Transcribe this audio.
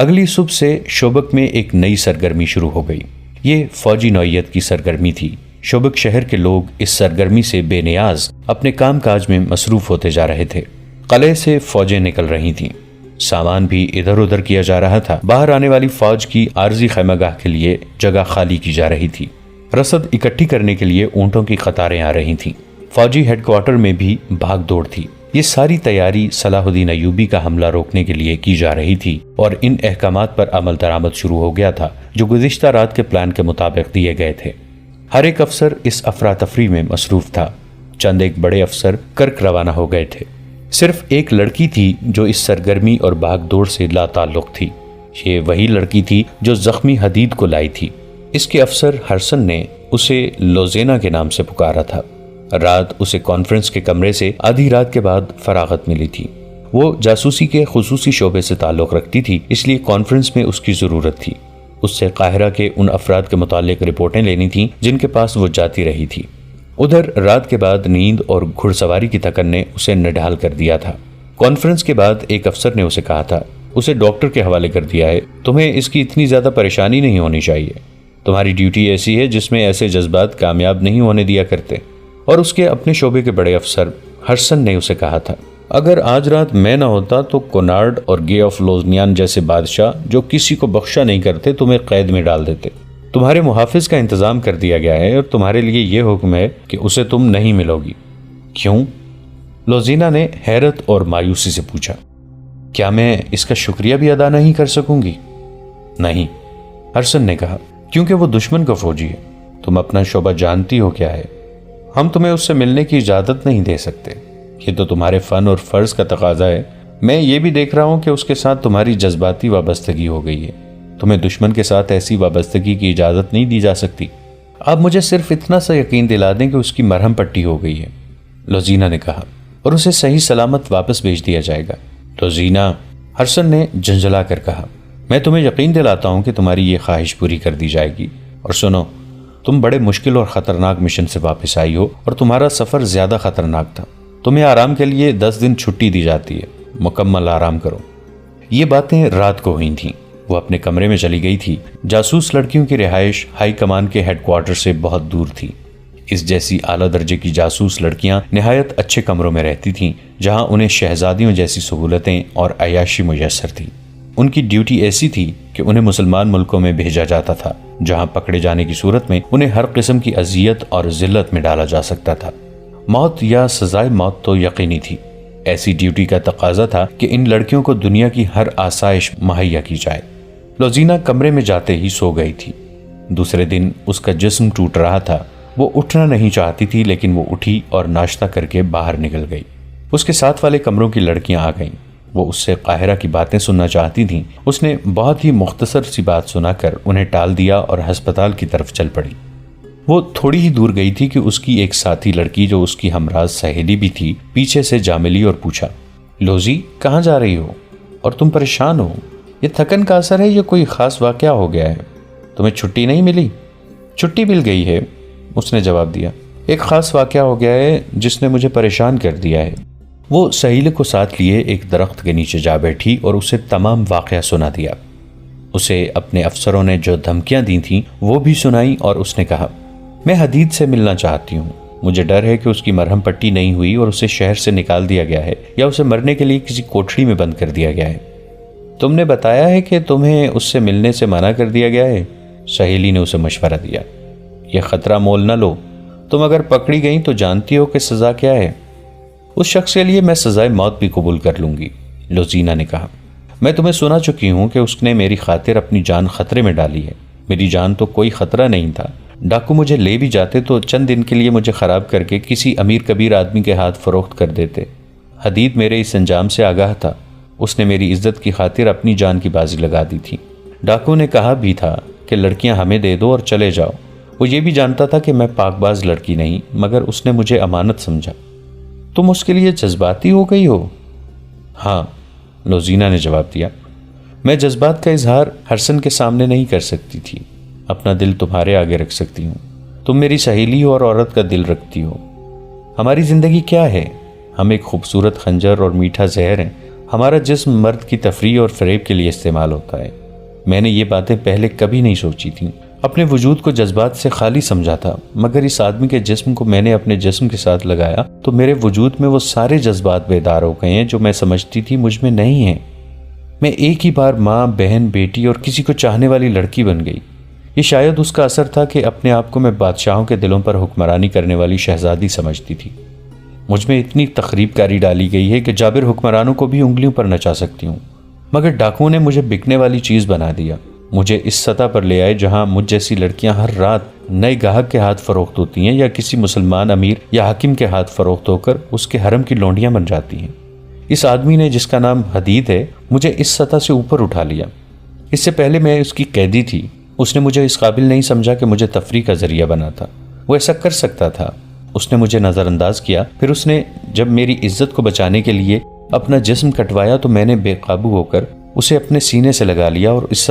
اگلی صبح سے شوبک میں ایک نئی سرگرمی شروع ہو گئی۔ یہ فوجی نوعیت کی سرگرمی تھی۔ شوبک شہر کے لوگ اس سرگرمی سے بے نیاز اپنے کام کاج میں مصروف ہوتے جا رہے تھے۔ قلعے سے فوجیں نکل رہی تھیں، سامان بھی ادھر ادھر کیا جا رہا تھا۔ باہر آنے والی فوج کی عارضی خیمہ گاہ کے لیے جگہ خالی کی جا رہی تھی۔ رسد اکٹھی کرنے کے لیے اونٹوں کی قطاریں آ رہی تھیں۔ فوجی ہیڈ کوارٹر میں بھی بھاگ دوڑ تھی۔ یہ ساری تیاری صلاح الدین ایوبی کا حملہ روکنے کے لیے کی جا رہی تھی اور ان احکامات پر عمل درآمد شروع ہو گیا تھا جو گزشتہ رات کے پلان کے مطابق دیے گئے تھے۔ ہر ایک افسر اس افراتفری میں مصروف تھا۔ چند ایک بڑے افسر کرک روانہ ہو گئے تھے۔ صرف ایک لڑکی تھی جو اس سرگرمی اور بھاگ دوڑ سے لا تعلق تھی۔ یہ وہی لڑکی تھی جو زخمی حدید کو لائی تھی۔ اس کے افسر ہرسن نے اسے لوزینا کے نام سے پکارا تھا۔ رات اسے کانفرنس کے کمرے سے آدھی رات کے بعد فراغت ملی تھی۔ وہ جاسوسی کے خصوصی شعبے سے تعلق رکھتی تھی، اس لیے کانفرنس میں اس کی ضرورت تھی۔ اس سے قاہرہ کے ان افراد کے متعلق رپورٹیں لینی تھیں جن کے پاس وہ جاتی رہی تھی۔ ادھر رات کے بعد نیند اور گھڑ سواری کی تھکن نے اسے نڈھال کر دیا تھا۔ کانفرنس کے بعد ایک افسر نے اسے کہا تھا، اسے ڈاکٹر کے حوالے کر دیا ہے، تمہیں اس کی اتنی زیادہ پریشانی نہیں ہونی چاہیے۔ تمہاری ڈیوٹی ایسی ہے جس میں ایسے جذبات کامیاب نہیں ہونے دیا کرتے۔ اور اس کے اپنے شعبے کے بڑے افسر ہرسن نے اسے کہا تھا، اگر آج رات میں نہ ہوتا تو کونارڈ اور گے آف لوزنیان جیسے بادشاہ جو کسی کو بخشا نہیں کرتے تمہیں قید میں ڈال دیتے۔ تمہارے محافظ کا انتظام کر دیا گیا ہے اور تمہارے لیے یہ حکم ہے کہ اسے تم نہیں ملو گی۔ کیوں؟ لوزینا نے حیرت اور مایوسی سے پوچھا۔ کیا میں اس کا شکریہ بھی ادا نہیں کر سکوں گی؟ نہیں، ہرسن نے کہا، کیونکہ وہ دشمن کا فوجی ہے۔ تم اپنا شعبہ جانتی ہو کیا ہے۔ ہم تمہیں اس سے ملنے کی اجازت نہیں دے سکتے، یہ تو تمہارے فن اور فرض کا تقاضا ہے۔ میں یہ بھی دیکھ رہا ہوں کہ اس کے ساتھ تمہاری جذباتی وابستگی ہو گئی ہے۔ تمہیں دشمن کے ساتھ ایسی وابستگی کی اجازت نہیں دی جا سکتی۔ آپ مجھے صرف اتنا سا یقین دلا دیں کہ اس کی مرہم پٹی ہو گئی ہے، لوزینا نے کہا، اور اسے صحیح سلامت واپس بھیج دیا جائے گا۔ لوزینا، ہرسن نے جھنجھلا کر کہا، میں تمہیں یقین دلاتا ہوں کہ تمہاری یہ خواہش پوری کر دی جائے گی۔ اور سنو، تم بڑے مشکل اور خطرناک مشن سے واپس آئی ہو اور تمہارا سفر زیادہ خطرناک تھا۔ تمہیں آرام کے لیے 10 دن چھٹی دی جاتی ہے، مکمل آرام کرو۔ یہ باتیں رات کو ہوئی تھیں۔ وہ اپنے کمرے میں چلی گئی تھی۔ جاسوس لڑکیوں کی رہائش ہائی کمان کے ہیڈ کوارٹر سے بہت دور تھی۔ اس جیسی اعلیٰ درجے کی جاسوس لڑکیاں نہایت اچھے کمروں میں رہتی تھیں جہاں انہیں شہزادیوں جیسی سہولتیں اور عیاشی میسر تھی۔ ان کی ڈیوٹی ایسی تھی کہ انہیں مسلمان ملکوں میں بھیجا جاتا تھا جہاں پکڑے جانے کی صورت میں انہیں ہر قسم کی اذیت اور ذلت میں ڈالا جا سکتا تھا۔ موت یا سزائے موت تو یقینی تھی۔ ایسی ڈیوٹی کا تقاضا تھا کہ ان لڑکیوں کو دنیا کی ہر آسائش مہیا کی جائے۔ لوزینا کمرے میں جاتے ہی سو گئی تھی۔ دوسرے دن اس کا جسم ٹوٹ رہا تھا۔ وہ اٹھنا نہیں چاہتی تھی لیکن وہ اٹھی اور ناشتہ کر کے باہر نکل گئی۔ اس کے ساتھ والے کمروں کی لڑکیاں آ گئیں۔ وہ اس سے قاہرہ کی باتیں سننا چاہتی تھیں۔ اس نے بہت ہی مختصر سی بات سنا کر انہیں ٹال دیا اور ہسپتال کی طرف چل پڑی۔ وہ تھوڑی ہی دور گئی تھی کہ اس کی ایک ساتھی لڑکی جو اس کی ہمراز سہیلی بھی تھی پیچھے سے جا ملی اور پوچھا، لوزی کہاں جا رہی ہو اور تم پریشان ہو؟ یہ تھکن کا اثر ہے یا کوئی خاص واقعہ ہو گیا ہے؟ تمہیں چھٹی نہیں ملی؟ چھٹی مل گئی ہے، اس نے جواب دیا۔ ایک خاص واقعہ ہو گیا ہے جس نے مجھے پریشان کر دیا ہے۔ وہ سہیلے کو ساتھ لیے ایک درخت کے نیچے جا بیٹھی اور اسے تمام واقعہ سنا دیا۔ اسے اپنے افسروں نے جو دھمکیاں دی تھیں وہ بھی سنائی اور اس نے کہا، میں حدید سے ملنا چاہتی ہوں۔ مجھے ڈر ہے کہ اس کی مرہم پٹی نہیں ہوئی اور اسے شہر سے نکال دیا گیا ہے یا اسے مرنے کے لیے کسی کوٹھڑی میں بند کر دیا گیا ہے۔ تم نے بتایا ہے کہ تمہیں اس سے ملنے سے منع کر دیا گیا ہے؟ سہیلی نے اسے مشورہ دیا۔ یہ خطرہ مول نہ لو، تم اگر پکڑی گئی تو جانتی ہو کہ سزا کیا ہے۔ اس شخص کے لیے میں سزائے موت بھی قبول کر لوں گی، لوزینا نے کہا۔ میں تمہیں سنا چکی ہوں کہ اس نے میری خاطر اپنی جان خطرے میں ڈالی ہے۔ میری جان تو کوئی خطرہ نہیں تھا۔ ڈاکو مجھے لے بھی جاتے تو چند دن کے لیے مجھے خراب کر کے کسی امیر کبیر آدمی کے ہاتھ فروخت کر دیتے۔ حدید میرے اس انجام سے آگاہ تھا۔ اس نے میری عزت کی خاطر اپنی جان کی بازی لگا دی تھی۔ ڈاکو نے کہا بھی تھا کہ لڑکیاں ہمیں دے دو اور چلے جاؤ۔ وہ یہ بھی جانتا تھا کہ میں پاک باز لڑکی نہیں، مگر اس نے مجھے امانت سمجھا۔ تم اس کے لیے جذباتی ہو گئی ہو؟ ہاں، لوزینا نے جواب دیا۔ میں جذبات کا اظہار ہرسن کے سامنے نہیں کر سکتی تھی، اپنا دل تمہارے آگے رکھ سکتی ہوں۔ تم میری سہیلی ہو اور عورت کا دل رکھتی ہو۔ ہماری زندگی کیا ہے؟ ہم ایک خوبصورت خنجر اور میٹھا زہر ہیں۔ ہمارا جسم مرد کی تفریح اور فریب کے لیے استعمال ہوتا ہے۔ میں نے یہ باتیں پہلے کبھی نہیں سوچی تھیں، اپنے وجود کو جذبات سے خالی سمجھا تھا، مگر اس آدمی کے جسم کو میں نے اپنے جسم کے ساتھ لگایا تو میرے وجود میں وہ سارے جذبات بیدار ہو گئے ہیں جو میں سمجھتی تھی مجھ میں نہیں ہیں۔ میں ایک ہی بار ماں، بہن، بیٹی اور کسی کو چاہنے والی لڑکی بن گئی۔ یہ شاید اس کا اثر تھا کہ اپنے آپ کو میں بادشاہوں کے دلوں پر حکمرانی کرنے والی شہزادی سمجھتی تھی۔ مجھ میں اتنی تخریب کاری ڈالی گئی ہے کہ جابر حکمرانوں کو بھی انگلیوں پر نچا سکتی ہوں، مگر ڈاکوؤں نے مجھے بکنے والی چیز بنا دیا۔ مجھے اس سطح پر لے آئے جہاں مجھ جیسی لڑکیاں ہر رات نئے گاہک کے ہاتھ فروخت ہوتی ہیں یا کسی مسلمان امیر یا حاکم کے ہاتھ فروخت ہو کر اس کے حرم کی لونڈیاں بن جاتی ہیں۔ اس آدمی نے، جس کا نام حدید ہے، مجھے اس سطح سے اوپر اٹھا لیا۔ اس سے پہلے میں اس کی قیدی تھی۔ اس نے مجھے اس قابل نہیں سمجھا کہ مجھے تفریح کا ذریعہ بنا تھا۔ وہ ایسا کر سکتا تھا۔ اس نے مجھے نظر انداز کیا، پھر اس نے جب میری عزت کو بچانے کے لیے اپنا جسم کٹوایا تو میں نے بے قابو ہو کر اسے اپنے سینے سے لگا لیا اور اس